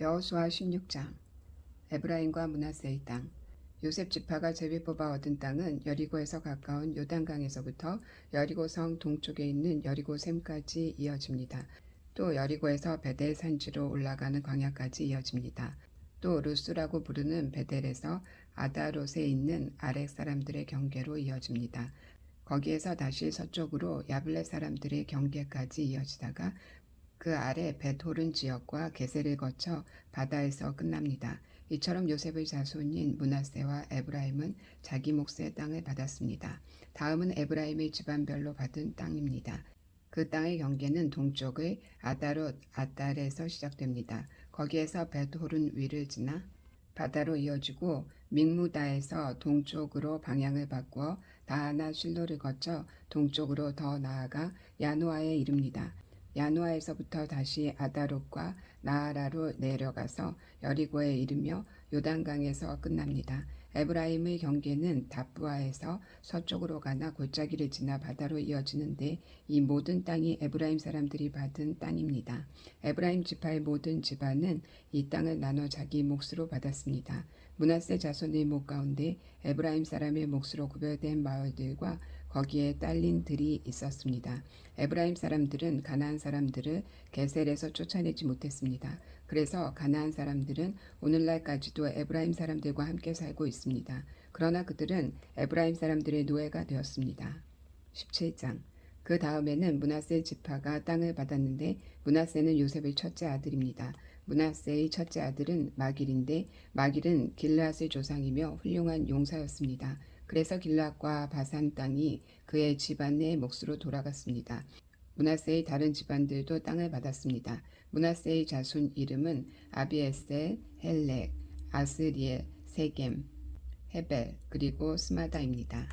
여호수아 16장. 에브라임과 므낫세의 땅. 요셉 지파가 제비 뽑아 얻은 땅은 여리고에서 가까운 요단강에서부터 여리고성 동쪽에 있는 여리고 샘까지 이어집니다. 또 여리고에서 베델 산지로 올라가는 광야까지 이어집니다. 또 루스라고 부르는 베델에서 아다롯에 있는 아렉 사람들의 경계로 이어집니다. 거기에서 다시 서쪽으로 야블렛 사람들의 경계까지 이어지다가 그 아래 벳호른 지역과 게셀을 거쳐 바다에서 끝납니다. 이처럼 요셉의 자손인 므낫세와 에브라임은 자기 몫의 땅을 받았습니다. 다음은 에브라임의 집안별로 받은 땅입니다. 그 땅의 경계는 동쪽의 아다롯 아달에서 시작됩니다. 거기에서 벳호른 위를 지나 바다로 이어지고 믹무다에서 동쪽으로 방향을 바꾸어 다하나 실로를 거쳐 동쪽으로 더 나아가 야노아에 이릅니다. 야노아에서부터 다시 아다롯과 나하라로 내려가서 여리고에 이르며 요단강에서 끝납니다. 에브라임의 경계는 답부아에서 서쪽으로 가나 골짜기를 지나 바다로 이어지는데 이 모든 땅이 에브라임 사람들이 받은 땅입니다. 에브라임 지파의 모든 집안은 이 땅을 나눠 자기 몫으로 받았습니다. 므낫세 자손의 목 가운데 에브라임 사람의 몫으로 구별된 마을들과 거기에 딸린 들이 있었습니다. 에브라임 사람들은 가나안 사람들을 게셀에서 쫓아내지 못했습니다. 그래서 가나안 사람들은 오늘날까지도 에브라임 사람들과 함께 살고 있습니다. 그러나 그들은 에브라임 사람들의 노예가 되었습니다. 17장. 그 다음에는 므낫세 지파가 땅을 받았는데 므낫세는 요셉의 첫째 아들입니다. 므낫세의 첫째 아들은 마길인데 마길은 길르앗의 조상이며 훌륭한 용사였습니다. 그래서 길르앗과 바산 땅이 그의 집안의 몫으로 돌아갔습니다. 므낫세의 다른 집안들도 땅을 받았습니다. 므낫세의 자손 이름은 아비에셀, 헬렉, 아스리엘, 세겜, 헤벨, 그리고 스마다입니다.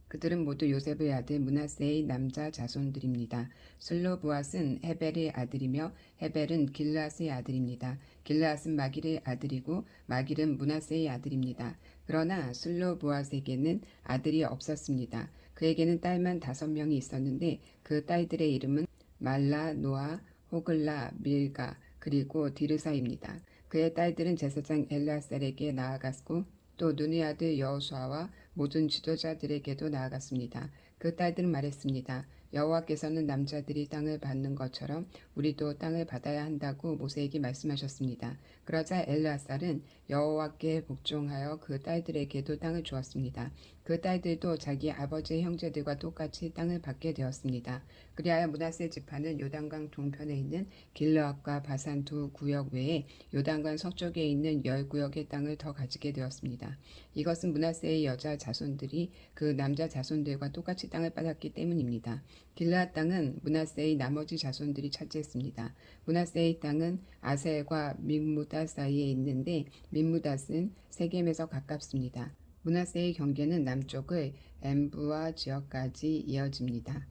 그들은 모두 요셉의 아들 므낫세의 남자 자손들입니다. 슬로브앗은 헤벨의 아들이며 헤벨은 길르앗의 아들입니다. 길르앗은 마길의 아들이고 마길은 므낫세의 아들입니다. 그러나 슬로브앗에게는 아들이 없었습니다. 그에게는 딸만 5명이 있었는데 그 딸들의 이름은 말라, 노아, 호글라, 밀가, 그리고 디르사입니다. 그의 딸들은 제사장 엘라살에게 나아갔고 또 눈의 아들 여호수아와 모든 지도자들에게도 나아갔습니다. 그 딸들은 말했습니다. 여호와께서는 남자들이 땅을 받는 것처럼 우리도 땅을 받아야 한다고 모세에게 말씀하셨습니다. 그러자 엘르아살은 여호와께 복종하여 그 딸들에게도 땅을 주었습니다. 그 딸들도 자기 아버지의 형제들과 똑같이 땅을 받게 되었습니다. 그리하여 므낫세 지파는 요단강 동편에 있는 길르앗과 바산 두 구역 외에 요단강 서쪽에 있는 10구역의 땅을 더 가지게 되었습니다. 이것은 므낫세의 여자 자손들이 그 남자 자손들과 똑같이 땅을 받았기 때문입니다. 길르앗 땅은 므낫세의 나머지 자손들이 차지했습니다. 므낫세의 땅은 아셀과 믹무닷 사이에 있는데 믹무닷은 세겜에서 가깝습니다. 므낫세의 경계는 남쪽의 엠부아 지역까지 이어집니다.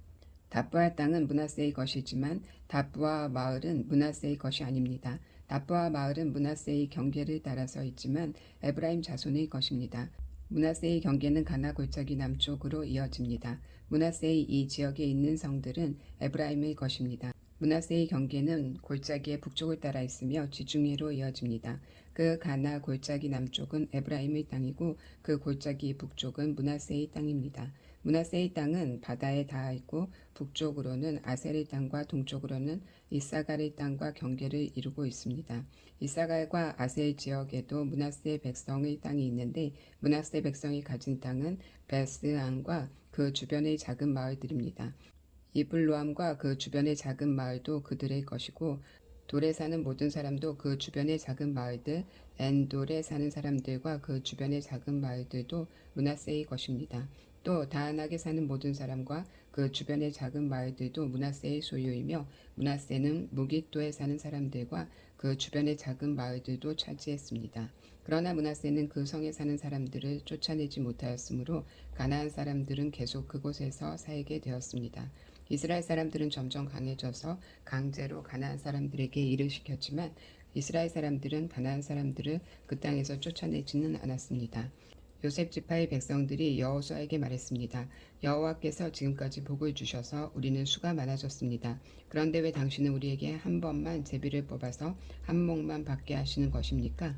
답부아 땅은 므낫세의 것이지만 답부아 마을은 므낫세의 것이 아닙니다. 답부아 마을은 므낫세의 경계를 따라서 있지만 에브라임 자손의 것입니다. 므낫세의 경계는 가나 골짜기 남쪽으로 이어집니다. 므낫세의 이 지역에 있는 성들은 에브라임의 것입니다. 므낫세의 경계는 골짜기의 북쪽을 따라 있으며 지중해로 이어집니다. 그 가나 골짜기 남쪽은 에브라임의 땅이고 그 골짜기 북쪽은 므낫세의 땅입니다. 므낫세의 땅은 바다에 닿아 있고 북쪽으로는 아셀의 땅과 동쪽으로는 이사갈의 땅과 경계를 이루고 있습니다. 이사갈과 아셀 지역에도 므낫세 백성의 땅이 있는데 므낫세 백성이 가진 땅은 베스안과 그 주변의 작은 마을들입니다. 이블로암과 그 주변의 작은 마을도 그들의 것이고 돌에 사는 모든 사람도 그 주변의 작은 마을들, 엔돌에 사는 사람들과 그 주변의 작은 마을들도 므낫세의 것입니다. 또 다한악에 사는 모든 사람과 그 주변의 작은 마을들도 므낫세의 소유이며 므낫세는 무깃도에 사는 사람들과 그 주변의 작은 마을들도 차지했습니다. 그러나 므낫세는 그 성에 사는 사람들을 쫓아내지 못하였으므로 가나안 사람들은 계속 그곳에서 살게 되었습니다. 이스라엘 사람들은 점점 강해져서 강제로 가나안 사람들에게 일을 시켰지만 이스라엘 사람들은 가나안 사람들을 그 땅에서 쫓아내지는 않았습니다. 요셉 지파의 백성들이 여호수아에게 말했습니다. 여호와께서 지금까지 복을 주셔서 우리는 수가 많아졌습니다. 그런데 왜 당신은 우리에게 한 번만 제비를 뽑아서 한 몫만 받게 하시는 것입니까?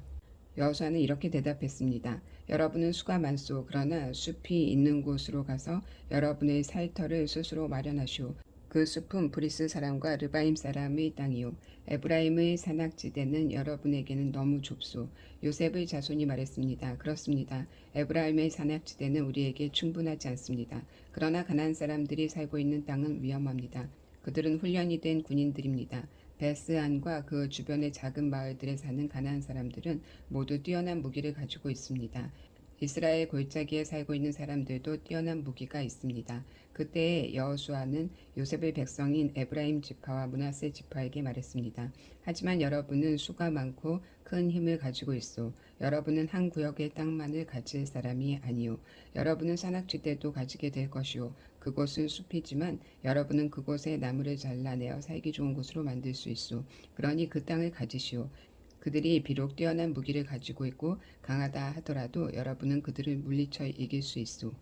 여호수아는 이렇게 대답했습니다. 여러분은 수가 많소. 그러나 숲이 있는 곳으로 가서 여러분의 살터를 스스로 마련하시오. 그 숲은 브리스 사람과 르바임 사람의 땅이요. 에브라임의 산악지대는 여러분에게는 너무 좁소. 요셉의 자손이 말했습니다. 그렇습니다. 에브라임의 산악지대는 우리에게 충분하지 않습니다. 그러나 가나안 사람들이 살고 있는 땅은 위험합니다. 그들은 훈련이 된 군인들입니다. 베스안과 그 주변의 작은 마을들에 사는 가나안 사람들은 모두 뛰어난 무기를 가지고 있습니다. 이스라엘 골짜기에 살고 있는 사람들도 뛰어난 무기가 있습니다. 그때에 여호수아는 요셉의 백성인 에브라임 지파와 므낫세 지파에게 말했습니다. 하지만 여러분은 수가 많고 큰 힘을 가지고 있어. 여러분은 한 구역의 땅만을 가질 사람이 아니요. 여러분은 산악지대도 가지게 될 것이요. 그곳은 숲이지만 여러분은 그곳에 나무를 잘라내어 살기 좋은 곳으로 만들 수 있어. 그러니 그 땅을 가지시오. 그들이 비록 뛰어난 무기를 가지고 있고 강하다 하더라도 여러분은 그들을 물리쳐 이길 수 있소.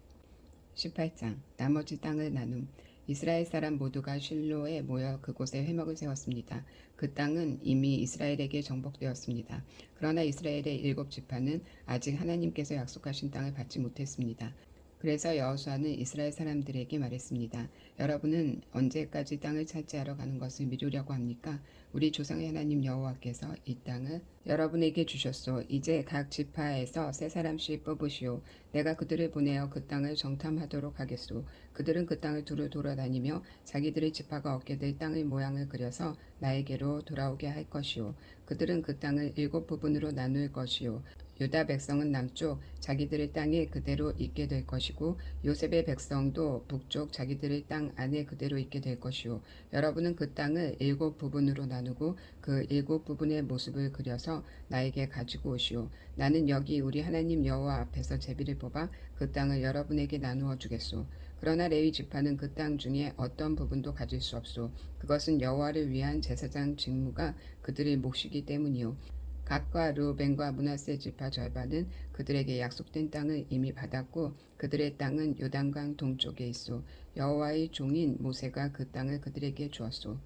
18장 나머지 땅을 나눔. 이스라엘 사람 모두가 실로에 모여 그곳에 회막을 세웠습니다. 그 땅은 이미 이스라엘에게 정복되었습니다. 그러나 이스라엘의 7지파는 아직 하나님께서 약속하신 땅을 받지 못했습니다. 그래서 여호수아는 이스라엘 사람들에게 말했습니다. 여러분은 언제까지 땅을 차지하러 가는 것을 미루려고 합니까? 우리 조상의 하나님 여호와께서 이 땅을 여러분에게 주셨소. 이제 각 지파에서 세 사람씩 뽑으시오. 내가 그들을 보내어 그 땅을 정탐하도록 하겠소. 그들은 그 땅을 두루 돌아다니며 자기들의 지파가 얻게 될 땅의 모양을 그려서 나에게로 돌아오게 할 것이오. 그들은 그 땅을 7부분으로 나눌 것이오. 유다 백성은 남쪽 자기들의 땅에 그대로 있게 될 것이고 요셉의 백성도 북쪽 자기들의 땅 안에 그대로 있게 될 것이요. 여러분은 그 땅을 7부분으로 나누고 그 7부분의 모습을 그려서 나에게 가지고 오시오. 나는 여기 우리 하나님 여호와 앞에서 제비를 뽑아 그 땅을 여러분에게 나누어 주겠소. 그러나 레위 지파는 그 땅 중에 어떤 부분도 가질 수 없소. 그것은 여호와를 위한 제사장 직무가 그들의 몫이기 때문이요. gad과 르우벤과 므낫세 지파 절반은 그들에게 약속된 땅을 이미 받았고 그들의 땅은 요단강 동쪽에 있어. 여호와의 종인 모세가 그 땅을 그들에게 주었소.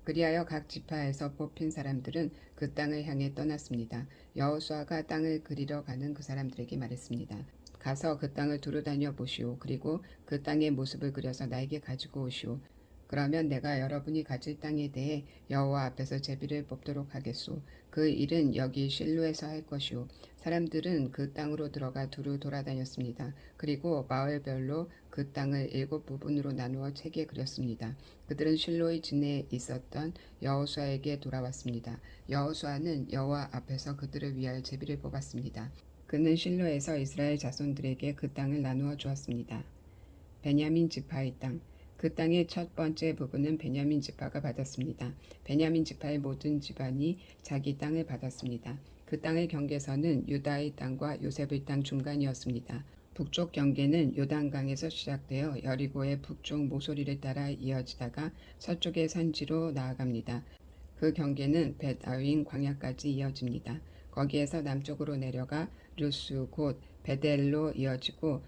그리하여 각 지파에서 뽑힌 사람들은 그 땅을 향해 떠났습니다. 여호수아가 땅을 그리러 가는 그 사람들에게 말했습니다. 가서 그 땅을 두루 다녀 보시오. 그리고 그 땅의 모습을 그려서 나에게 가지고 오시오. 그러면 내가 여러분이 가질 땅에 대해 여호와 앞에서 제비를 뽑도록 하겠소. 그 일은 여기 실로에서 할 것이오. 사람들은 그 땅으로 들어가 두루 돌아다녔습니다. 그리고 마을별로 그 땅을 7부분으로 나누어 책에 그렸습니다. 그들은 실로의 진에 있었던 여호수아에게 돌아왔습니다. 여호수아는 여호와 앞에서 그들을 위하여 제비를 뽑았습니다. 그는 실로에서 이스라엘 자손들에게 그 땅을 나누어 주었습니다. 베냐민 지파의 땅. 그 땅의 첫 번째 부분은 베냐민 지파가 받았습니다. 베냐민 지파의 모든 집안이 자기 땅을 받았습니다. 그 땅의 경계선은 유다의 땅과 요셉의 땅 중간이었습니다. 북쪽 경계는 요단강에서 시작되어 여리고의 북쪽 모서리를 따라 이어지다가 서쪽의 산지로 나아갑니다. 그 경계는 벳아윈 광야까지 이어집니다. 거기에서 남쪽으로 내려가 루스 곧 베델로 이어지고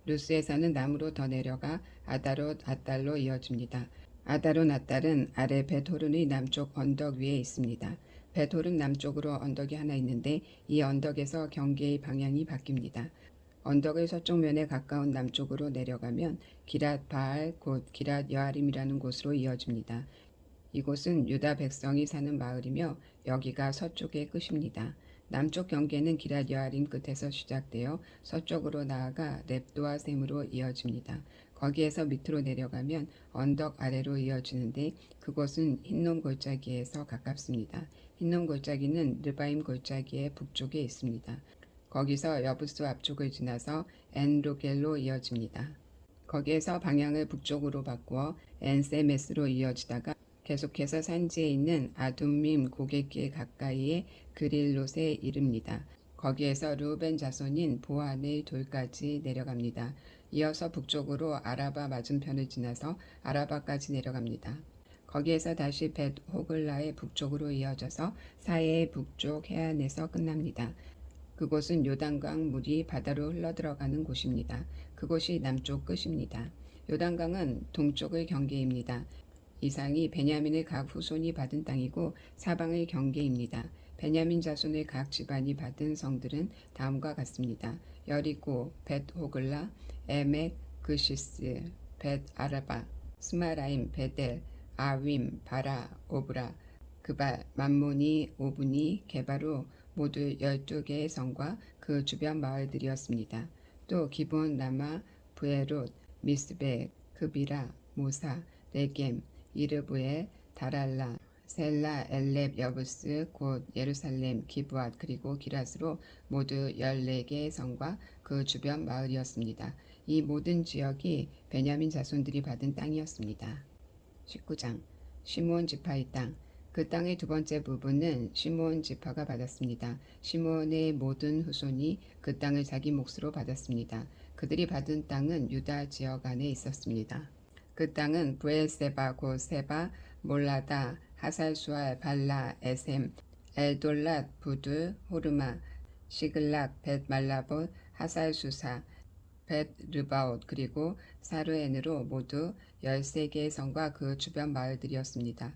루스에서는 남으로 더 내려가 아다롯 아달로 이어집니다. 아다롯 아달은 아래 벳호른의 남쪽 언덕 위에 있습니다. 벳호른 남쪽으로 언덕이 하나 있는데 이 언덕에서 경계의 방향이 바뀝니다. 언덕의 서쪽면에 가까운 남쪽으로 내려가면 기랏 바알 곧 기랏 여아림이라는 곳으로 이어집니다. 이곳은 유다 백성이 사는 마을이며 여기가 서쪽의 끝입니다. 남쪽 경계는 기랏 여아림 끝에서 시작되어 서쪽으로 나아가 렙도와 셈으로 이어집니다. 거기에서 밑으로 내려가면 언덕 아래로 이어지는데 그곳은 흰놈 골짜기에서 가깝습니다. 흰놈 골짜기는 르바임 골짜기의 북쪽에 있습니다. 거기서 여부스 앞쪽을 지나서 엔로겔로 이어집니다. 거기에서 방향을 북쪽으로 바꾸어 엔세메스로 이어지다가 계속해서 산지에 있는 아둠밈 고갯길 가까이에 그릴롯에 이릅니다. 거기에서 르우벤 자손인 보안의 돌까지 내려갑니다. 이어서 북쪽으로 아라바 맞은편을 지나서 아라바까지 내려갑니다. 거기에서 다시 벳 호글라의 북쪽으로 이어져서 사해의 북쪽 해안에서 끝납니다. 그곳은 요단강 물이 바다로 흘러들어가는 곳입니다. 그곳이 남쪽 끝입니다. 요단강은 동쪽의 경계입니다. 이상이 베냐민의 각 후손이 받은 땅이고 사방의 경계입니다. 베냐민 자손의 각 집안이 받은 성들은 다음과 같습니다. 여리고, 벳호글라, 에멕, 그시스, 벳아라바, 스마라임, 베델, 아윈, 바라, 오브라, 그발, 만모니, 오브니, 게바로 모두 12개의 성과 그 주변 마을들이었습니다. 또 기본, 라마, 부에롯, 미스베, 그비라, 모사, 레겜, 이르브에, 다랄라, 셀라, 엘렙, 여부스, 곧 예루살렘, 기브앗 그리고 기랏으로 모두 14개의 성과 그 주변 마을이었습니다. 이 모든 지역이 베냐민 자손들이 받은 땅이었습니다. 19장 시므온 지파의 땅. 그 땅의 두 번째 부분은 시므온 지파가 받았습니다. 시므온의 모든 후손이 그 땅을 자기 몫으로 받았습니다. 그들이 받은 땅은 유다 지역 안에 있었습니다. 그 땅은 브엘세바, 곧 세바, 몰라다, 하살수알, 발라, 에셈, 엘돌랏, 부드, 호르마, 시글락, 벳말라봇, 하살수사, 벳르바옷 그리고 사르엔으로 모두 13개의 성과 그 주변 마을들이었습니다.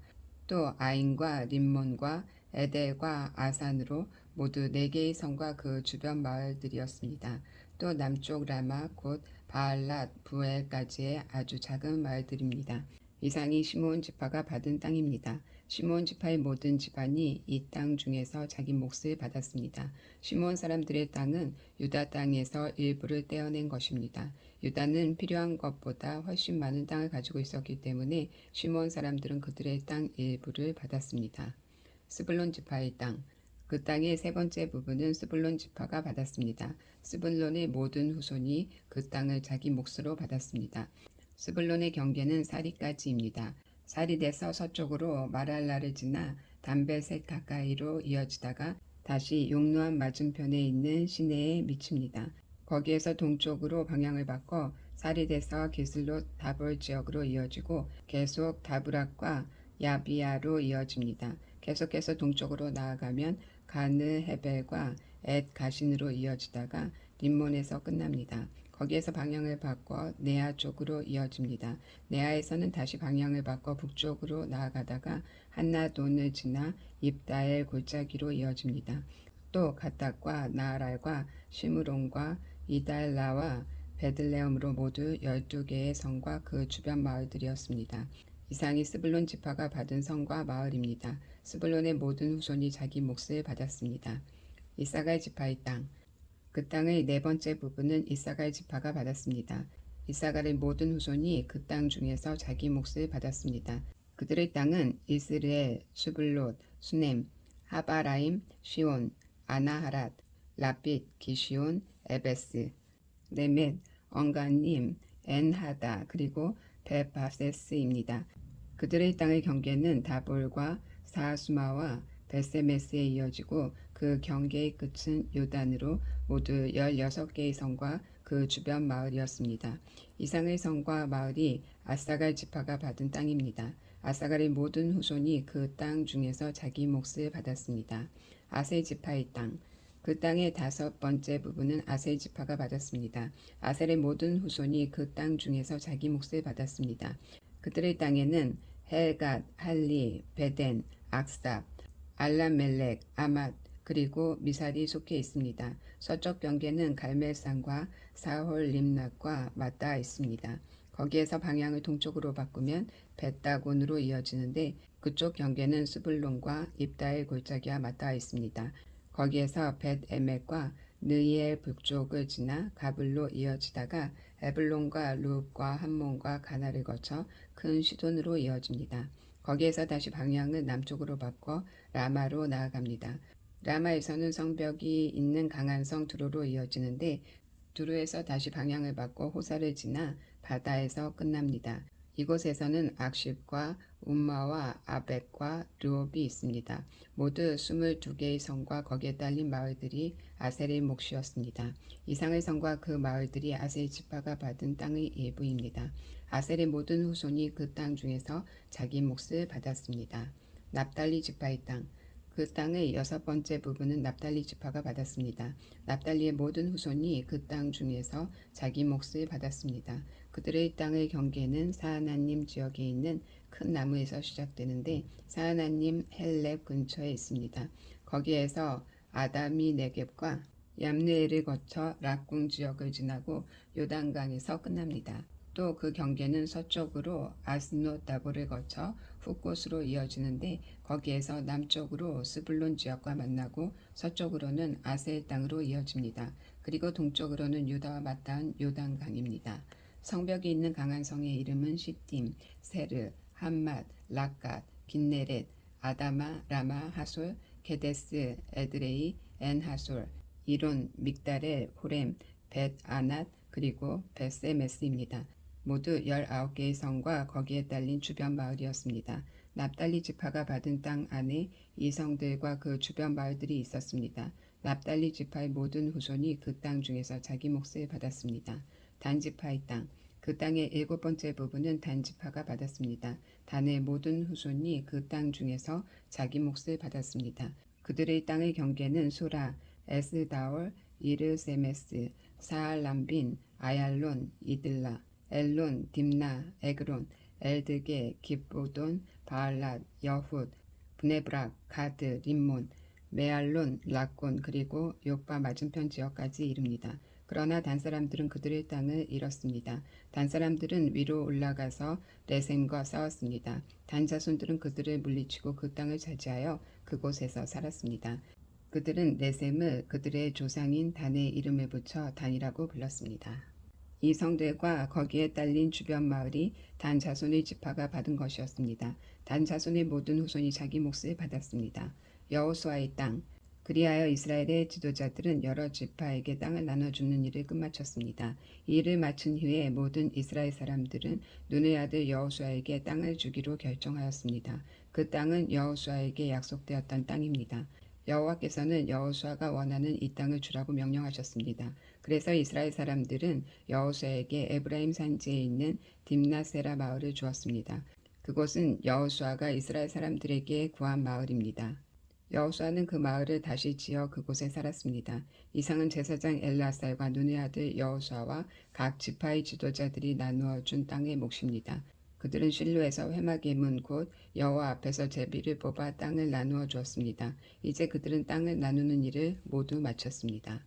또 아인과 림몬과 에델과 아산으로 모두 4개의 성과 그 주변 마을들이었습니다. 또 남쪽 라마 곧 바알랏 부엘까지의 아주 작은 마을들입니다. 이상이 시므온 지파가 받은 땅입니다. 시므온 지파의 모든 집안이 이 땅 중에서 자기 몫을 받았습니다. 시므온 사람들의 땅은 유다 땅에서 일부를 떼어낸 것입니다. 유다는 필요한 것보다 훨씬 많은 땅을 가지고 있었기 때문에 시므온 사람들은 그들의 땅 일부를 받았습니다. 스불론 지파의 땅. 그 땅의 세 번째 부분은 스불론 지파가 받았습니다. 스불론의 모든 후손이 그 땅을 자기 몫으로 받았습니다. 스불론의 경계는 사리까지입니다. 사리에서 서쪽으로 마랄라를 지나 담베셋 가까이로 이어지다가 다시 용노암 맞은편에 있는 시내에 미칩니다. 거기에서 동쪽으로 방향을 바꿔 사리에서 기슬롯 다볼 지역으로 이어지고 계속 다브락과 야비아로 이어집니다. 계속해서 동쪽으로 나아가면 가느 헤벨과 엣 가신으로 이어지다가 림몬에서 끝납니다. 거기에서 방향을 바꿔 네아 쪽으로 이어집니다. 네아에서는 다시 방향을 바꿔 북쪽으로 나아가다가 한나돈을 지나 입다엘 골짜기로 이어집니다. 또 가딱과 나알과 시므론과 이달라와 베들레헴으로 모두 12개의 성과 그 주변 마을들이었습니다. 이상이 스불론 지파가 받은 성과 마을입니다. 스불론의 모든 후손이 자기 몫을 받았습니다. 이사갈 지파의 땅. 그 땅의 네 번째 부분은 이사갈 지파가 받았습니다. 이사갈의 모든 후손이 그 땅 중에서 자기 몫을 받았습니다. 그들의 땅은 이스르엘, 수블롯, 수넴, 하바라임, 시온, 아나하랏, 라빛, 기시온, 에베스, 레멧, 언가님, 엔하다 그리고 베바세스입니다. 그들의 땅의 경계는 다볼과 사수마와 베세메스에 이어지고 그 경계의 끝은 요단으로 모두 16개의 성과 그 주변 마을이었습니다. 이상의 성과 마을이 아사갈 지파가 받은 땅입니다. 아사갈의 모든 후손이 그 땅 중에서 자기 몫을 받았습니다. 아셀 지파의 땅. 그 땅의 다섯 번째 부분은 아셀 지파가 받았습니다. 아셀의 모든 후손이 그 땅 중에서 자기 몫을 받았습니다. 그들의 땅에는 헬갓, 할리, 베덴, 악삽, 알라멜렉, 아맛, 그리고 미살이 속해 있습니다. 서쪽 경계는 갈멜산과 사홀 림낫과 맞닿아 있습니다. 거기에서 방향을 동쪽으로 바꾸면 벳다곤으로 이어지는데 그쪽 경계는 스불론과 입다엘 골짜기와 맞닿아 있습니다. 거기에서 벳에멕과 느이엘 북쪽을 지나 가블로 이어지다가 에블론과 룹과 함몬과 가나를 거쳐 큰 시돈으로 이어집니다. 거기에서 다시 방향을 남쪽으로 바꿔 라마로 나아갑니다. 라마에서는 성벽이 있는 강한 성 두로로 이어지는데 두로에서 다시 방향을 바꿔 호사를 지나 바다에서 끝납니다. 이곳에서는 악십과 움마와 아벡과 르옵이 있습니다. 모두 22개의 성과 거기에 딸린 마을들이 아셀의 몫이었습니다. 이상의 성과 그 마을들이 아셀 지파가 받은 땅의 일부입니다. 아셀의 모든 후손이 그 땅 중에서 자기 몫을 받았습니다. 납달리 지파의 땅. 그 땅의 6번째 부분은 납달리 지파가 받았습니다. 납달리의 모든 후손이 그 땅 중에서 자기 몫을 받았습니다. 그들의 땅의 경계는 사하나님 지역에 있는 큰 나무에서 시작되는데 사하나님 헬렙 근처에 있습니다. 거기에서 아다미 네겝과 얌느엘을 거쳐 락궁 지역을 지나고 요단강에서 끝납니다. 또 그 경계는 서쪽으로 아스노 다보를 거쳐 훗곳으로 이어지는데 거기에서 남쪽으로 스불론 지역과 만나고 서쪽으로는 아셀 땅으로 이어집니다. 그리고 동쪽으로는 유다와 맞닿은 요단강입니다. 성벽이 있는 강한 성의 이름은 시딤, 세르, 함맛, 락갓, 긴네렛, 아다마, 라마, 하솔, 게데스, 에드레이, 엔하솔, 이론, 믹다렐, 호렘, 벳 아낫, 그리고 벳세메스입니다. 모두 19개의 성과 거기에 딸린 주변 마을이었습니다. 납달리 지파가 받은 땅 안에 이 성들과 그 주변 마을들이 있었습니다. 납달리 지파의 모든 후손이 그 땅 중에서 자기 몫을 받았습니다. 단 지파의 땅, 그 땅의 7번째 부분은 단 지파가 받았습니다. 단의 모든 후손이 그 땅 중에서 자기 몫을 받았습니다. 그들의 땅의 경계는 소라, 에스다올, 이르세메스, 사알람빈, 아얄론, 이들라, 엘론, 딥나, 에그론, 엘드게, 기브돈, 바알랏, 여훗, 브네브락, 가드, 림몬, 메알론, 락곤 그리고 요빠 맞은편 지역까지 이릅니다. 그러나 단 사람들은 그들의 땅을 잃었습니다. 단 사람들은 위로 올라가서 레셈과 싸웠습니다. 단 자손들은 그들을 물리치고 그 땅을 차지하여 그곳에서 살았습니다. 그들은 레셈을 그들의 조상인 단의 이름을 붙여 단이라고 불렀습니다. 이 성들과 거기에 딸린 주변 마을이 단 자손의 지파가 받은 것이었습니다. 단 자손의 모든 후손이 자기 몫을 받았습니다. 여호수아의 땅. 그리하여 이스라엘의 지도자들은 여러 지파에게 땅을 나눠주는 일을 끝마쳤습니다. 이 일을 마친 후에 모든 이스라엘 사람들은 눈의 아들 여호수아에게 땅을 주기로 결정하였습니다. 그 땅은 여호수아에게 약속되었던 땅입니다. 여호와께서는 여호수아가 원하는 이 땅을 주라고 명령하셨습니다. 그래서 이스라엘 사람들은 여호수아에게 에브라임 산지에 있는 딥나세라 마을을 주었습니다. 그곳은 여호수아가 이스라엘 사람들에게 구한 마을입니다. 여호수아는 그 마을을 다시 지어 그곳에 살았습니다. 이상은 제사장 엘르아살과 눈의 아들 여호수아와 각 지파의 지도자들이 나누어 준 땅의 몫입니다. 그들은 실로에서 회막의 문 곧 여호와 앞에서 제비를 뽑아 땅을 나누어 주었습니다. 이제 그들은 땅을 나누는 일을 모두 마쳤습니다.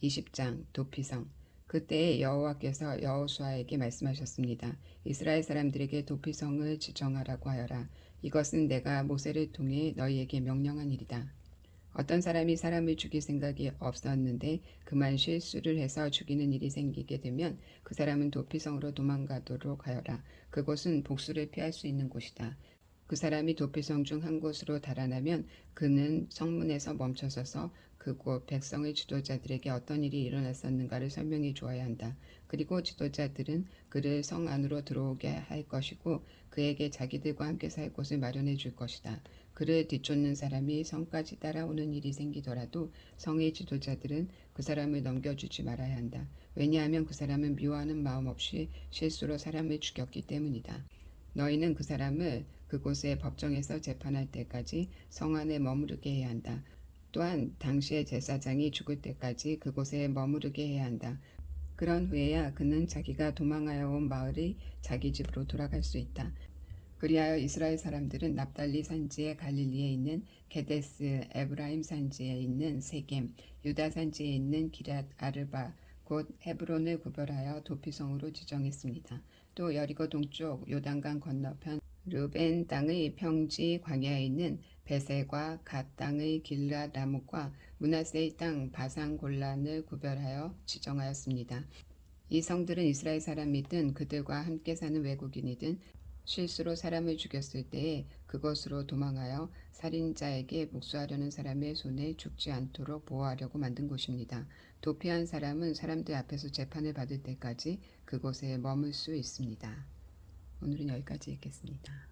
20장 도피성. 그때에 여호와께서 여호수아에게 말씀하셨습니다. 이스라엘 사람들에게 도피성을 지정하라고 하여라. 이것은 내가 모세를 통해 너희에게 명령한 일이다. 어떤 사람이 사람을 죽일 생각이 없었는데 그만 실수를 해서 죽이는 일이 생기게 되면 그 사람은 도피성으로 도망가도록 하여라. 그곳은 복수를 피할 수 있는 곳이다. 그 사람이 도피성 중 한 곳으로 달아나면 그는 성문에서 멈춰서서 그곳 백성의 지도자들에게 어떤 일이 일어났었는가를 설명해 주어야 한다. 그리고 지도자들은 그를 성 안으로 들어오게 할 것이고 그에게 자기들과 함께 살 곳을 마련해 줄 것이다. 그를 뒤쫓는 사람이 성까지 따라오는 일이 생기더라도 성의 지도자들은 그 사람을 넘겨주지 말아야 한다. 왜냐하면 그 사람은 미워하는 마음 없이 실수로 사람을 죽였기 때문이다. 너희는 그 사람을 그곳의 법정에서 재판할 때까지 성 안에 머무르게 해야 한다. 또한 당시의 제사장이 죽을 때까지 그곳에 머무르게 해야 한다. 그런 후에야 그는 자기가 도망하여 온 마을의 자기 집으로 돌아갈 수 있다. 그리하여 이스라엘 사람들은 납달리 산지의 갈릴리에 있는 게데스, 에브라임 산지에 있는 세겜, 유다 산지에 있는 기럇 아르바, 곧 헤브론을 구별하여 도피성으로 지정했습니다. 또 여리고 동쪽 요단강 건너편 르벤 땅의 평지 광야에 있는 베셀과 갓 땅의 길랏 라못과 므낫세의 땅 바산 골란을 구별하여 지정하였습니다. 이 성들은 이스라엘 사람이든 그들과 함께 사는 외국인이든 실수로 사람을 죽였을 때에 그것으로 도망하여 살인자에게 복수하려는 사람의 손에 죽지 않도록 보호하려고 만든 곳입니다. 도피한 사람은 사람들 앞에서 재판을 받을 때까지 그곳에 머물 수 있습니다. 오늘은 여기까지 읽겠습니다.